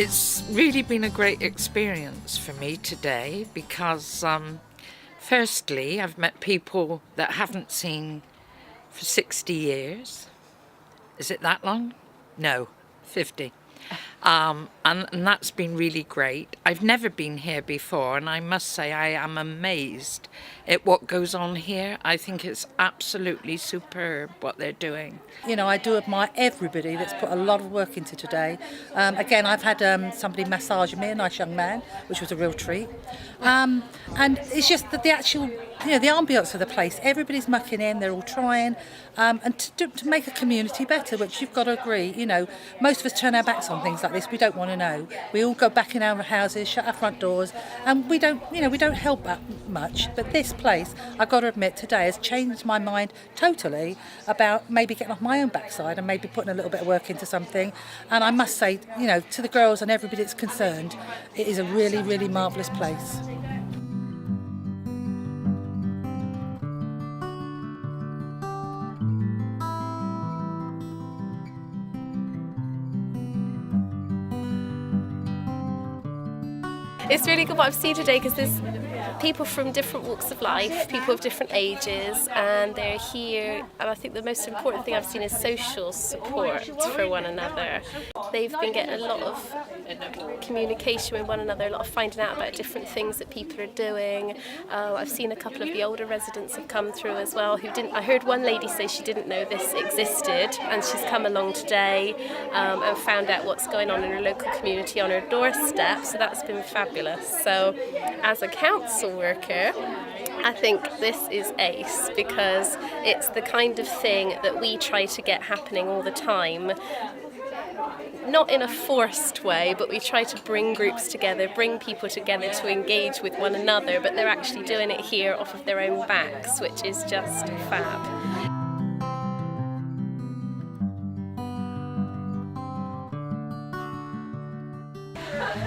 It's really been a great experience for me today because, firstly, I've met people that I haven't seen for 60 years. Is it that long? No, 50. And that's been really great. I've never been here before, and I must say I am amazed at what goes on here. I think it's absolutely superb what they're doing. You know, I do admire everybody that's put a lot of work into today. Again, I've had somebody massage me, a nice young man, which was a real treat. And it's just that the actual, the ambience of the place, everybody's mucking in, they're all trying, and to make a community better, which you've got to agree, most of us turn our backs on things like this. We don't want to know. We all go back in our houses, shut our front doors, and we don't help that much. But this place, I've got to admit, today has changed my mind totally about maybe getting off my own backside and maybe putting a little bit of work into something. And I must say, to the girls and everybody that's concerned, it is a really, really marvellous place. It's really good what I've seen today because there's people from different walks of life, people of different ages, and they're here. And I think the most important thing I've seen is social support for one another. They've been getting a lot of communication with one another, a lot of finding out about different things that people are doing. I've seen a couple of the older residents have come through as well who didn't. I heard one lady say she didn't know this existed, and she's come along today and found out what's going on in her local community on her doorstep. So that's been fabulous. So as a council worker, I think this is ace because it's the kind of thing that we try to get happening all the time. Not in a forced way, but we try to bring groups together, bring people together to engage with one another, but they're actually doing it here off of their own backs, which is just fab.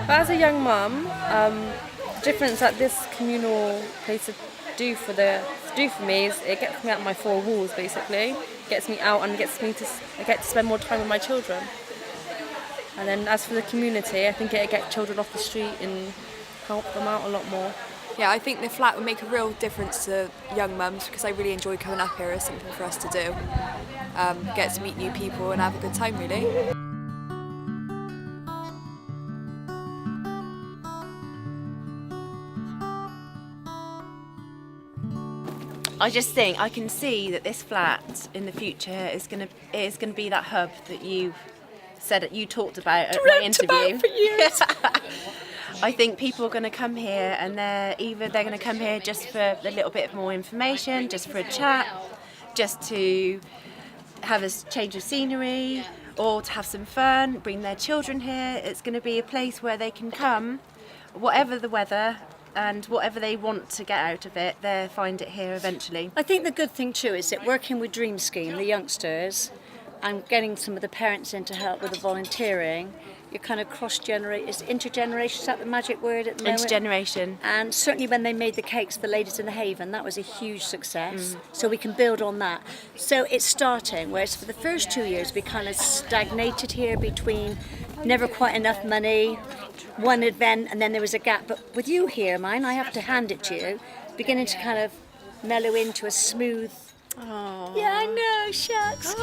But as a young mum, the difference that this communal place do for me is it gets me out of my four walls basically. It gets me out and I get to spend more time with my children. And then as for the community, I think it'll get children off the street and help them out a lot more. Yeah, I think the flat would make a real difference to young mums because I really enjoy coming up here as something for us to do. Get to meet new people and have a good time really. I just think I can see that this flat in the future is going to be that hub that you said you talked about at my interview. For years. I think people are going to come here and they're going to come here just for a little bit more information, just for a chat, just to have a change of scenery or to have some fun, bring their children here. It's going to be a place where they can come, whatever the weather, and whatever they want to get out of it, they'll find it here eventually. I think the good thing too is that working with Dream Scheme, the youngsters, and getting some of the parents in to help with the volunteering, you're kind of cross-generate. Is intergeneration, is that the magic word at the moment? Intergeneration. And certainly when they made the cakes, the ladies in the Haven, that was a huge success. So we can build on that. So it's starting, whereas for the first 2 years we kind of stagnated here between never quite enough money, one event, and then there was a gap. But with you here, I have to hand it to you, beginning to kind of mellow into a smooth... Oh. Yeah, I know, shucks.